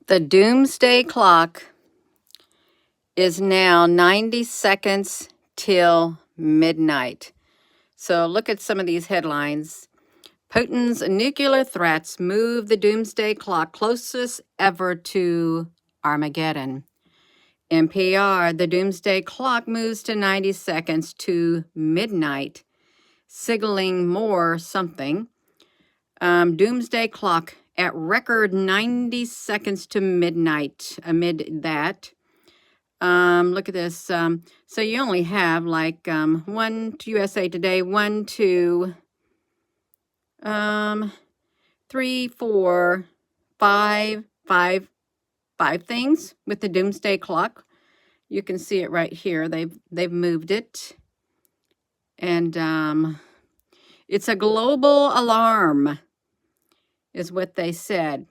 The Doomsday Clock is now 90 seconds till midnight. So look at some of these headlines. Putin's nuclear threats move the Doomsday Clock closest ever to Armageddon. NPR, the Doomsday Clock moves to 90 seconds to midnight, signaling more something. Doomsday Clock at record 90 seconds to midnight. Amid that, look at this. So you only have like one USA Today, 1, 2, 3, 4, 5 things with the Doomsday Clock. You can see it right here. They've moved it, and it's a global alarm, is what they said.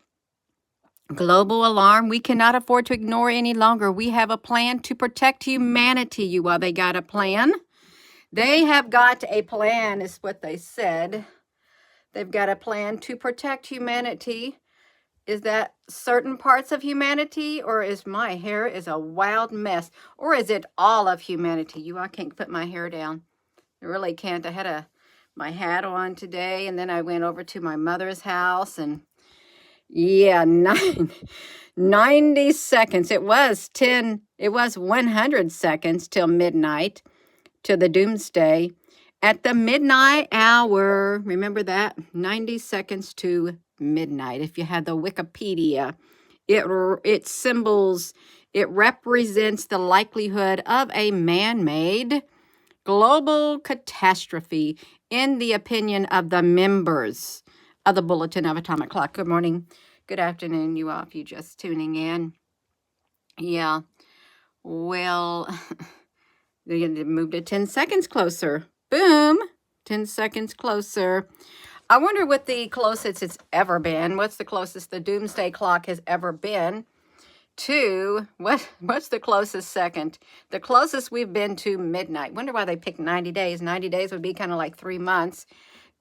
Global alarm. We cannot afford to ignore any longer. We have a plan to protect humanity. You all, they got a plan. They have got a plan, is what they said. They've got a plan to protect humanity. Is that certain parts of humanity, or is my hair is a wild mess, or is it all of humanity? You all, I can't put my hair down. I really can't. I had my hat on today, and then I went over to my mother's house, and yeah, 90 seconds. It was 100 seconds till midnight, to the doomsday. At the midnight hour, remember that? 90 seconds to midnight. If you had the Wikipedia, it represents the likelihood of a man-made global catastrophe in the opinion of the members of the Bulletin of Atomic Clock. Good morning, good afternoon, you all, if you're just tuning in. Yeah, well, they moved it 10 seconds closer. Boom, 10 seconds closer. I wonder what the closest it's ever been. What's the closest the Doomsday Clock has ever been to? What's the closest second? The closest we've been to midnight. Wonder why they picked 90 days. 90 days would be kind of like 3 months.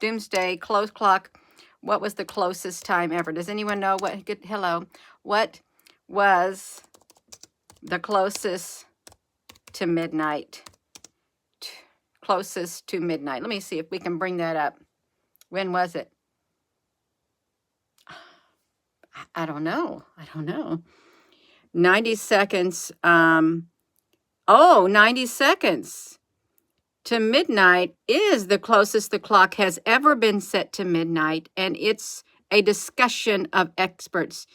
Doomsday close clock. What was the closest time ever? Does anyone know what? Good, hello. What was the closest to midnight? Closest to midnight. Let me see if we can bring that up. When was it? I don't know. 90 seconds. 90 seconds to midnight is the closest the clock has ever been set to midnight, and it's a discussion of experts.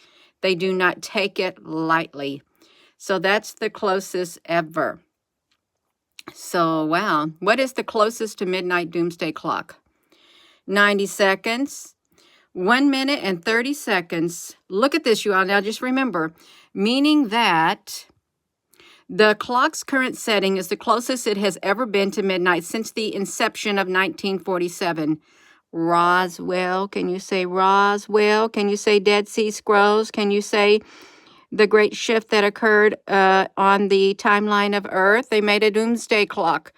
They do not take it lightly. So that's the closest ever. So, wow. What is the closest to midnight Doomsday Clock? 90 seconds, 1 minute and 30 seconds. Look at this, you all. Now just remember, meaning that the clock's current setting is the closest it has ever been to midnight since the inception of 1947. Roswell, can you say Roswell? Can you say Dead Sea Scrolls? Can you say the great shift that occurred on the timeline of Earth? They made a doomsday clock.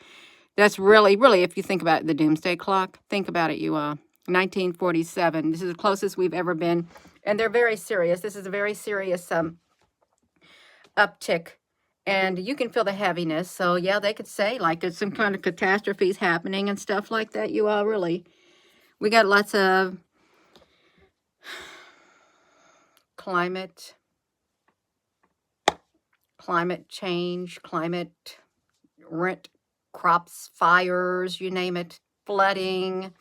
That's really, if you think about it, the doomsday clock, think about it, you all. 1947. This is the closest we've ever been. And they're very serious. This is a very serious uptick. And you can feel the heaviness. So, yeah, they could say, like, there's some kind of catastrophes happening and stuff like that. You all, really. We got lots of climate change, crops, fires, you name it, flooding,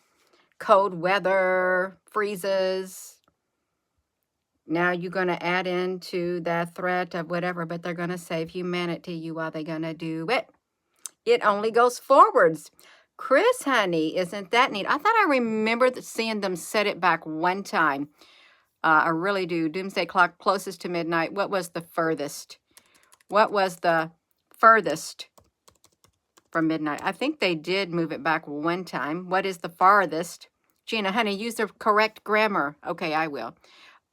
cold weather, freezes. Now you're going to add into that threat of whatever, but they're going to save humanity. You are they going to do it? It only goes forwards. Chris, honey, isn't that neat? I thought I remembered seeing them set it back one time. I really do. Doomsday Clock closest to midnight. What was the furthest? What was the furthest from midnight? I think they did move it back one time. What is the farthest? Gina, honey, use the correct grammar. Okay, I will.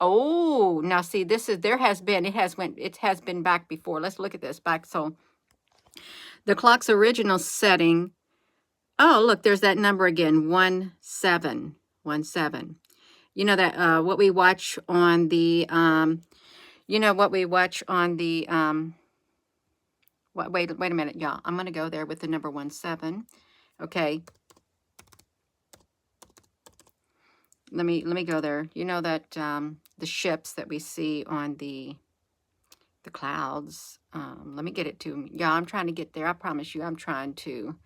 Oh, now see, it has been back before. Let's look at this back. So the clock's original setting. Oh, look, there's that number again. 17. You know that what we watch on the You know what we watch on the, wait a minute, y'all. I'm going to go there with the number 17. Okay. Let me go there. You know that the ships that we see on the clouds. Let me get it to me. Yeah, I'm trying to get there. I promise you, I'm trying to.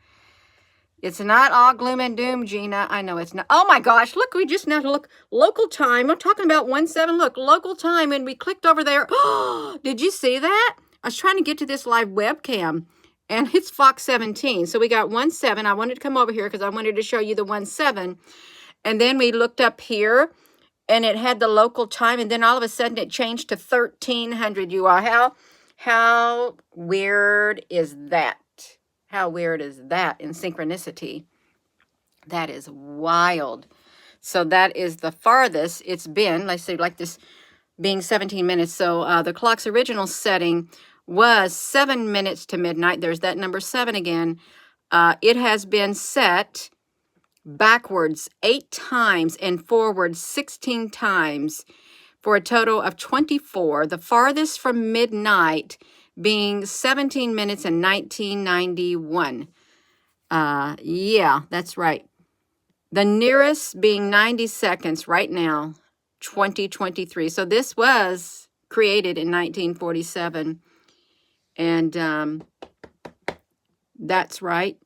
It's not all gloom and doom, Gina. I know it's not. Oh my gosh, look, we just now look local time. I'm talking about 17. Look, local time, and we clicked over there. Oh, did you see that? I was trying to get to this live webcam, and it's Fox 17. So we got 17. I wanted to come over here because I wanted to show you the 17. And then we looked up here, and it had the local time, and then all of a sudden it changed to 1300. You are how weird is that? How weird is that in synchronicity? That is wild. So that is the farthest it's been. Let's say like this being 17 minutes. So the clock's original setting was 7 minutes to midnight. There's that number 7 again. It has been set backwards 8 times and forward 16 times for a total of 24. The farthest from midnight being 17 minutes and 1991. Yeah, that's right. The nearest being 90 seconds right now, 2023. So this was created in 1947. And that's right.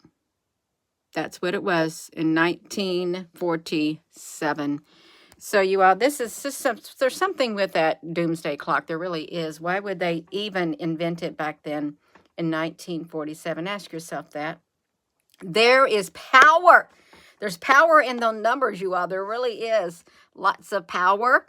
That's what it was in 1947. So you all, this is just there's something with that doomsday clock. There really is. Why would they even invent it back then in 1947? Ask yourself that. There is power. There's power in the numbers, you all. There really is lots of power.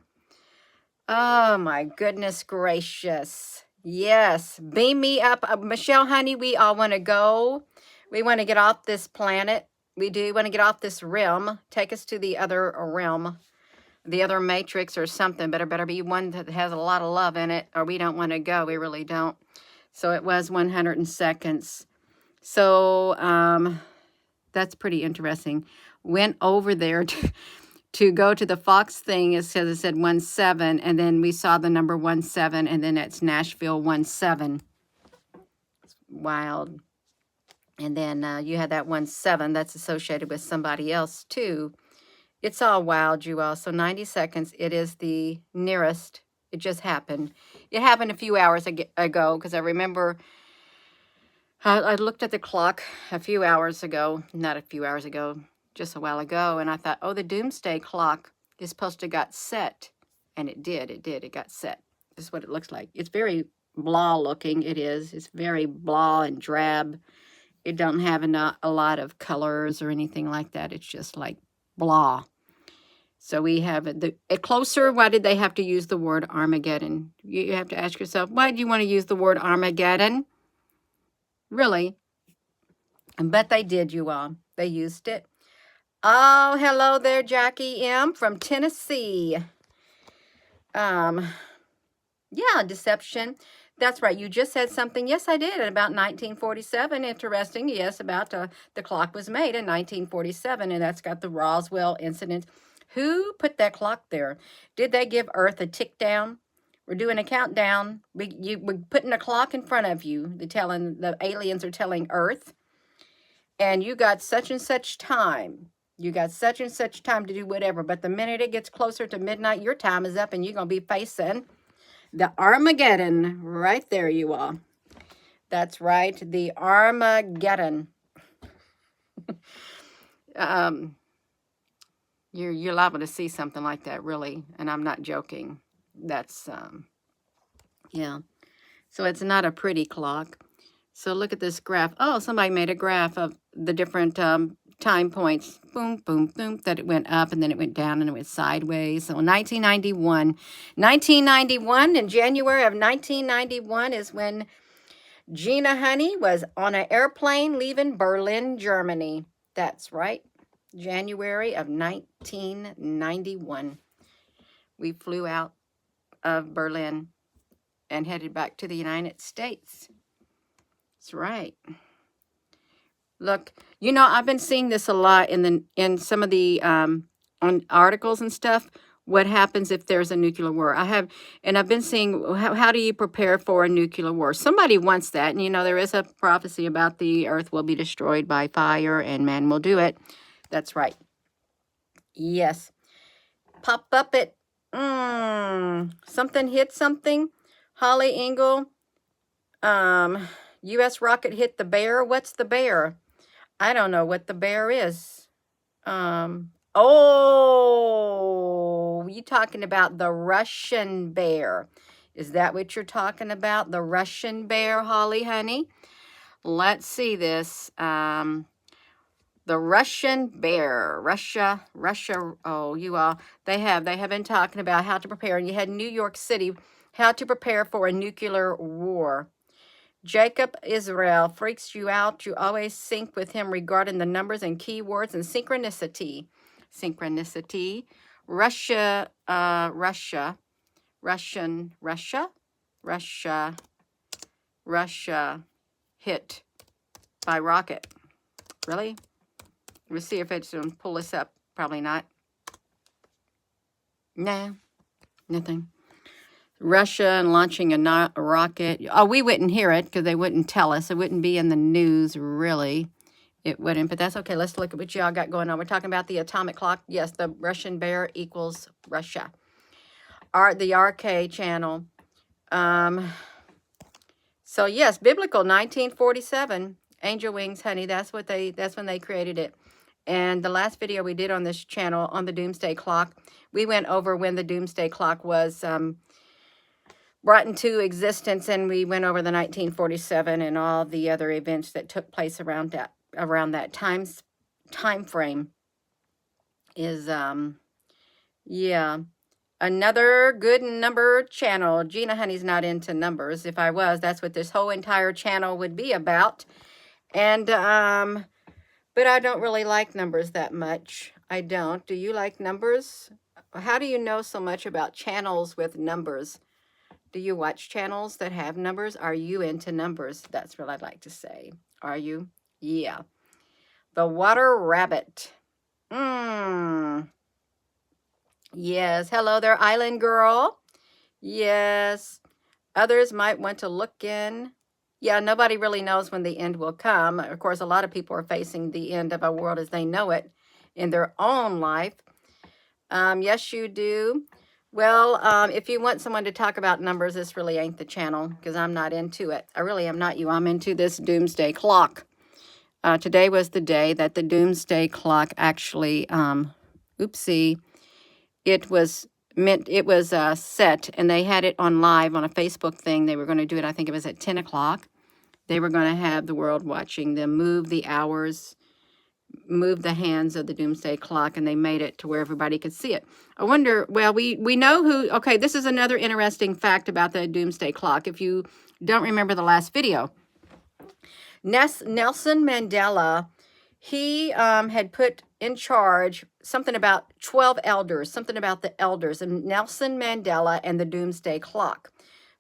Oh my goodness gracious. Yes. Beam me up. Michelle, honey, we all want to go. We want to get off this planet. We do want to get off this realm. Take us to the other realm. The other matrix or something, but it better be one that has a lot of love in it, or we don't want to go. We really don't. So it was 100 seconds. So that's pretty interesting. Went over there to go to the Fox thing. It says it said 17, and then we saw the number 17, and then it's Nashville 17. It's wild. And then you had that 17 that's associated with somebody else too. It's all wild, you all. So 90 seconds, it is the nearest. It just happened. It happened a few hours ago because I remember I looked at the clock a few hours ago. Not a few hours ago, just a while ago. And I thought, oh, the Doomsday Clock is supposed to got set. And it did. It got set. This is what it looks like. It's very blah looking. It is. It's very blah and drab. It don't have a lot of colors or anything like that. It's just like blah. So we have a closer. Why did they have to use the word Armageddon? You have to ask yourself, why do you want to use the word Armageddon? Really? But they did, you all. They used it. Oh, hello there, Jackie M. from Tennessee. Yeah, deception. That's right. You just said something. Yes, I did. About 1947. Interesting. Yes, about the clock was made in 1947, and that's got the Roswell incident. Who put that clock there? Did they give Earth a tick down? We're doing a countdown. We're putting a clock in front of you. The aliens are telling Earth, and you got such and such time. You got such and such time to do whatever. But the minute it gets closer to midnight, your time is up, and you're going to be facing the Armageddon right there, you all. That's right, the Armageddon. You're liable to see something like that, really, and I'm not joking. That's, yeah. So it's not a pretty clock. So look at this graph. Oh, somebody made a graph of the different time points. Boom, boom, boom, that it went up, and then it went down, and it went sideways. So 1991, in January of 1991 is when Gina Honey was on an airplane leaving Berlin, Germany. That's right. January of 1991. We flew out of Berlin and headed back to the United States. That's right. Look, I've been seeing this a lot in some of the on articles and stuff. what happens if there's a nuclear war. I've been seeing how do you prepare for a nuclear war? Somebody wants that, and there is a prophecy about the earth will be destroyed by fire and man will do it. That's right. Yes. Pop up it. Something hit something. Holly Engel. U.S. rocket hit the bear. What's the bear? I don't know what the bear is. Oh, you talking about the Russian bear? Is that what you're talking about? The Russian bear, Holly, honey? Let's see this. The Russian bear, Russia. Oh, you all, they have been talking about how to prepare. And you had New York City, how to prepare for a nuclear war. Jacob Israel freaks you out. You always sync with him regarding the numbers and keywords and synchronicity. Russia, Russia hit by rocket. Really? Let's see if it's going to pull this up. Probably not. Nah, nothing. Russia and launching a rocket. Oh, we wouldn't hear it because they wouldn't tell us. It wouldn't be in the news, really. It wouldn't, but that's okay. Let's look at what y'all got going on. We're talking about the atomic clock. Yes, the Russian bear equals Russia. The RK channel. So yes, biblical 1947. Angel wings, honey. That's when they created it. And the last video we did on this channel on the Doomsday Clock, we went over when the Doomsday Clock was brought into existence, and we went over the 1947 and all the other events that took place around that time frame. Is yeah, another good number channel. Gina honey's not into numbers. If I was, that's what this whole entire channel would be about. And but I don't really like numbers that much. I don't. Do you like numbers? How do you know so much about channels with numbers? Do you watch channels that have numbers? Are you into numbers? That's what I'd like to say. Are you? Yeah. The water rabbit. Yes. Hello there, island girl. Yes. Others might want to look in. Yeah, nobody really knows when the end will come. Of course, a lot of people are facing the end of our world as they know it in their own life. Yes, you do. Well, if you want someone to talk about numbers, this really ain't the channel because I'm not into it. I really am not you. I'm into this Doomsday Clock. Today was the day that the Doomsday Clock actually, it was set, and they had it on live on a Facebook thing. They were going to do it, I think it was at 10 o'clock. They were going to have the world watching them move the hours, move the hands of the Doomsday Clock, and they made it to where everybody could see it. I wonder, well, we know who, okay, this is another interesting fact about the Doomsday Clock. If you don't remember the last video, Nelson Mandela, he had put in charge something about 12 elders, something about the elders, and Nelson Mandela and the Doomsday Clock.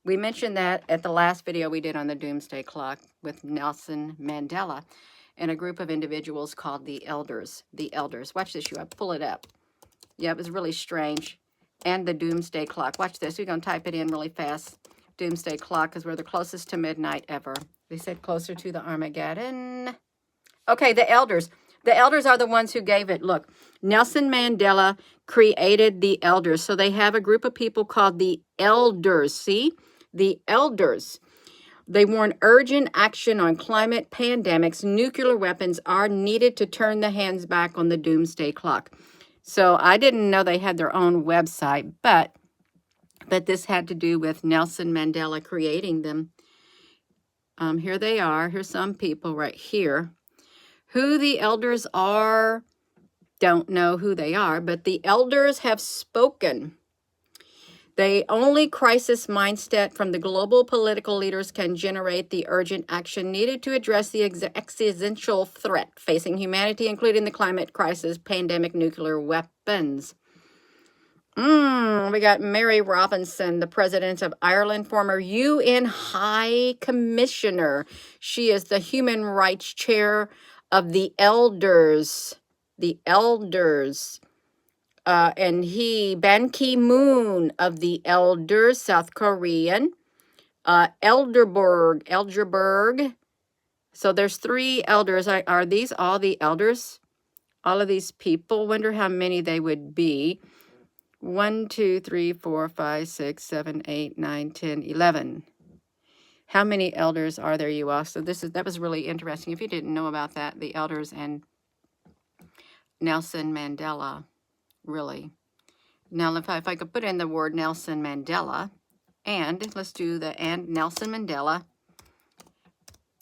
We mentioned that at the last video we did on the Doomsday Clock with Nelson Mandela and a group of individuals called the elders. The elders. Watch this, you. I pull it up. Yeah, it was really strange. And the Doomsday Clock. Watch this. We're going to type it in really fast. Doomsday Clock, because we're the closest to midnight ever. They said closer to the Armageddon. Okay, the elders. The elders are the ones who gave it. Look, Nelson Mandela created the elders. So they have a group of people called the elders. See? The elders. They warn urgent action on climate pandemics. Nuclear weapons are needed to turn the hands back on the Doomsday Clock. So I didn't know they had their own website, but this had to do with Nelson Mandela creating them. Here they are. Here's some people right here. Who the elders are, don't know who they are, but the elders have spoken. The only crisis mindset from the global political leaders can generate the urgent action needed to address the existential threat facing humanity, including the climate crisis, pandemic, nuclear weapons. We got Mary Robinson, the President of Ireland, former UN High Commissioner. She is the Human Rights Chair of the Elders. The Elders. And Ban Ki-moon of the Elders, South Korean. Elderberg. So there's 3 elders. Are these all the elders? All of these people? Wonder how many they would be. 1, 2, 3, 4, 5, 6, 7, 8, 9, 10, 11. How many elders are there, you all? So that was really interesting. If you didn't know about that, the elders and Nelson Mandela, really. Now, if I could put in the word Nelson Mandela, and let's do the and Nelson Mandela.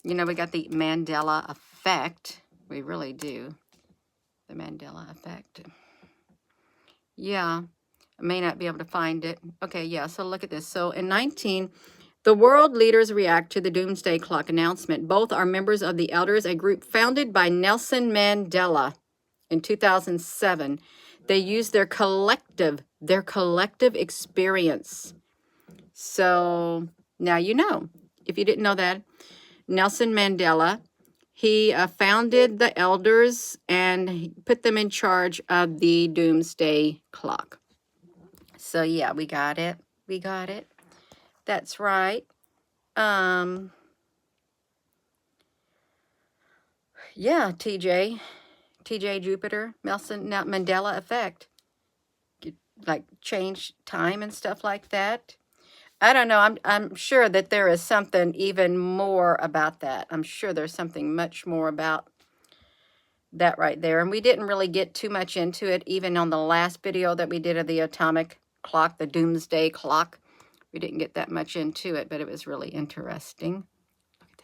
You know, we got the Mandela effect. We really do. The Mandela effect. Yeah, I may not be able to find it. Okay, yeah, so look at this. So in the world leaders react to the Doomsday Clock announcement. Both are members of the Elders, a group founded by Nelson Mandela in 2007. They use their collective experience. So now you know. If you didn't know that, Nelson Mandela, he founded the Elders and he put them in charge of the Doomsday Clock. So yeah, we got it. We got it. That's right. Yeah, TJ Jupiter, Nelson Mandela effect. Like change time and stuff like that. I don't know. I'm sure that there is something even more about that. I'm sure there's something much more about that right there. And we didn't really get too much into it, even on the last video that we did of the atomic clock, the Doomsday Clock. We didn't get that much into it, but it was really interesting. Look at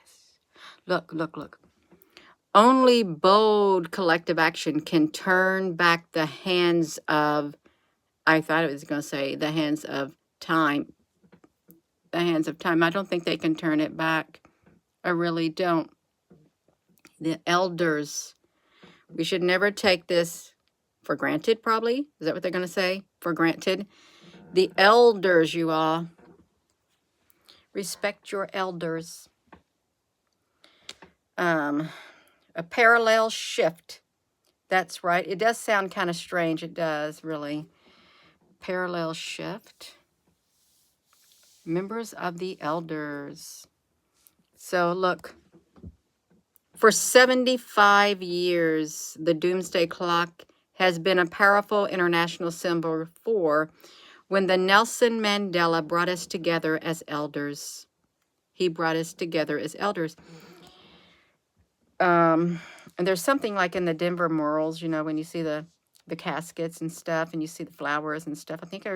this. Look. Only bold collective action can turn back the hands of, I thought it was going to say the hands of time. The hands of time. I don't think they can turn it back. I really don't. The elders. We should never take this for granted, probably. Is that what they're going to say? For granted. The elders, you all. Respect your elders. A parallel shift. That's right. It does sound kind of strange. It does, really. Parallel shift. Members of the elders. So, look. For 75 years, the Doomsday Clock has been a powerful international symbol for when the Nelson Mandela brought us together as elders. He brought us together as elders. And there's something like in the Denver murals, you know, when you see the caskets and stuff, and you see the flowers and stuff. I think,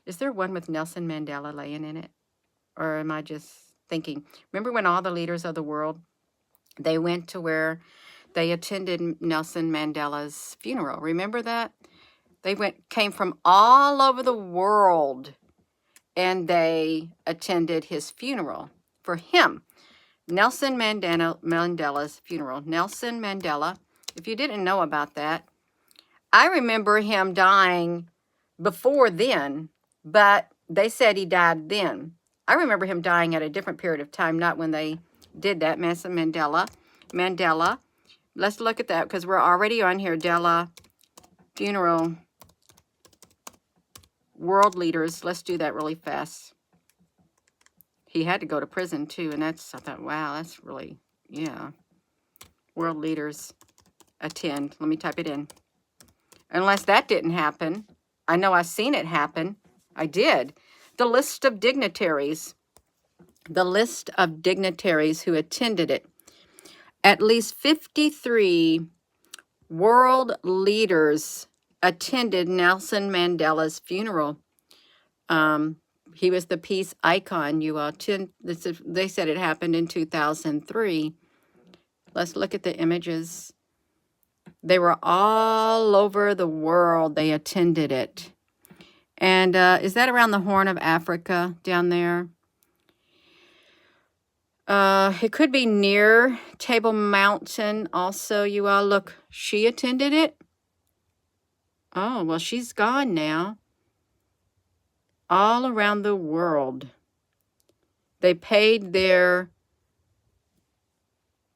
is there one with Nelson Mandela laying in it? Or am I just thinking? Remember when all the leaders of the world, they went to where they attended Nelson Mandela's funeral? Remember that? They came from all over the world, and they attended his funeral for him. Nelson Mandela's funeral. Nelson Mandela, if you didn't know about that, I remember him dying before then, but they said he died then. I remember him dying at a different period of time, not when they did that. Nelson Mandela. Let's look at that because we're already on here. Mandela funeral. World leaders. Let's do that really fast. He had to go to prison too, and I thought, wow, that's really, yeah. World leaders attend. Let me type it in. Unless that didn't happen. I know I've seen it happen. I did. The list of dignitaries. The list of dignitaries who attended it. At least 53 world leaders attended Nelson Mandela's funeral. He was the peace icon, you all. They said it happened in 2003. Let's look at the images. They were all over the world. They attended it. And is that around the Horn of Africa down there? It could be near Table Mountain also, you all. Look, she attended it. Oh, well, she's gone now. All around the world. They paid their,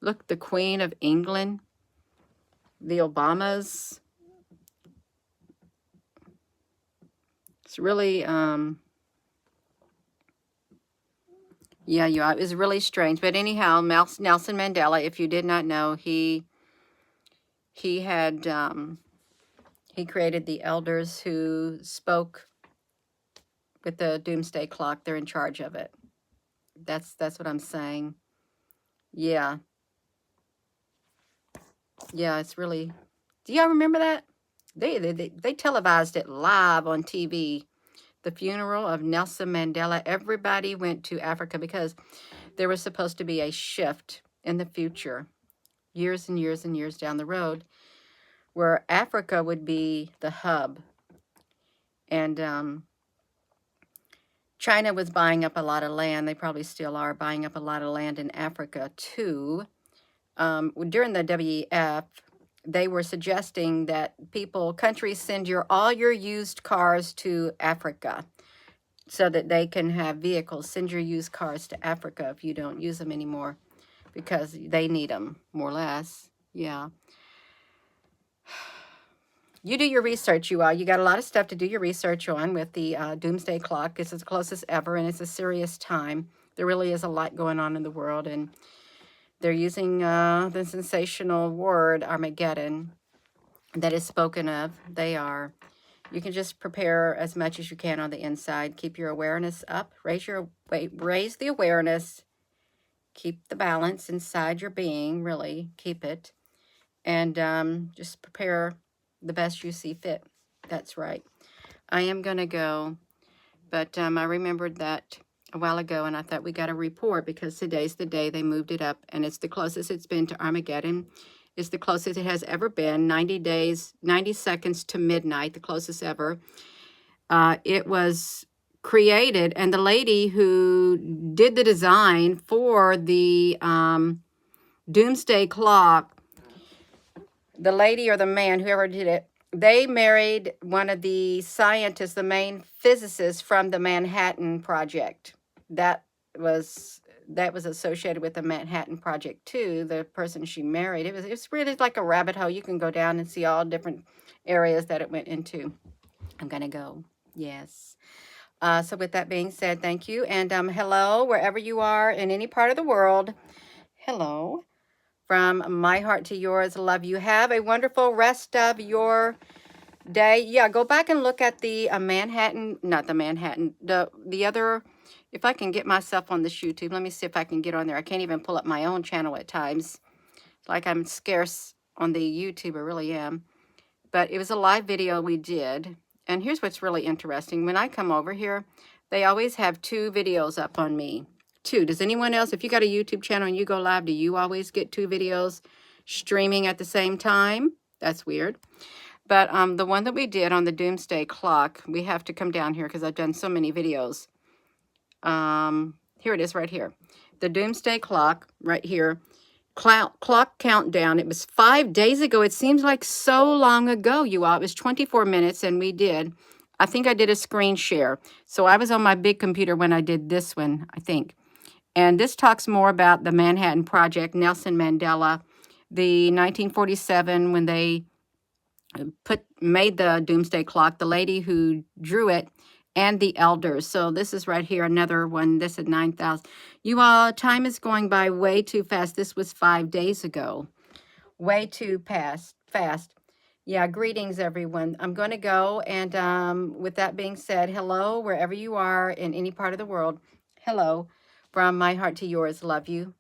look, the Queen of England, the Obamas. really, yeah, it was really strange. But anyhow, Nelson Mandela, if you did not know, he had, he created the elders who spoke with the Doomsday Clock. They're in charge of it. That's what I'm saying. Yeah. Yeah, it's really, do y'all remember that? They televised it live on TV. The funeral of Nelson Mandela. Everybody went to Africa because there was supposed to be a shift in the future, years and years and years down the road, where Africa would be the hub. And China was buying up a lot of land. They probably still are buying up a lot of land in Africa too. During the WEF, they were suggesting that countries send all your used cars to Africa so that they can have vehicles. Send your used cars to Africa if you don't use them anymore, because they need them, more or less. Yeah. You do your research, you all. You got a lot of stuff to do your research on with the Doomsday Clock. It's as close as ever, and it's a serious time. There really is a lot going on in the world, and they're using the sensational word Armageddon that is spoken of. They are. You can just prepare as much as you can on the inside. Keep your awareness up. Raise the awareness. Keep the balance inside your being, really. Keep it. And just prepare the best you see fit. That's right. I am going to go. But I remembered that a while ago, and I thought we got a report because today's the day they moved it up, and it's the closest it's been to Armageddon. It's the closest it has ever been. 90 days, 90 seconds to midnight, the closest ever. It was created, and the lady who did the design for the Doomsday Clock, the lady or the man, whoever did it, they married one of the scientists, the main physicist from the Manhattan Project. That was associated with the Manhattan Project too. The person she married, it's really like a rabbit hole. You can go down and see all different areas that it went into. I'm gonna go. Yes. So with that being said, thank you, and hello wherever you are in any part of the world. Hello. From my heart to yours, love you. Have a wonderful rest of your day. Yeah, go back and look at the the other, if I can get myself on this YouTube. Let me see if I can get on there. I can't even pull up my own channel at times. It's like I'm scarce on the YouTube, I really am. But it was a live video we did. And here's what's really interesting. When I come over here, they always have 2 videos up on me. 2. Does anyone else, if you got a YouTube channel and you go live, do you always get 2 videos streaming at the same time? That's weird. But the one that we did on the Doomsday Clock, we have to come down here because I've done so many videos. Here it is right here. The Doomsday Clock right here. Clock countdown. It was 5 days ago. It seems like so long ago, you all. It was 24 minutes, and we did. I think I did a screen share. So I was on my big computer when I did this one, I think. And this talks more about the Manhattan Project, Nelson Mandela, the 1947 when they made the Doomsday Clock, the lady who drew it, and the elders. So this is right here, another one. This is 9,000. You all, time is going by way too fast. This was 5 days ago. Way too fast. Yeah, greetings, everyone. I'm going to go. And with that being said, hello, wherever you are in any part of the world. Hello. From my heart to yours, love you.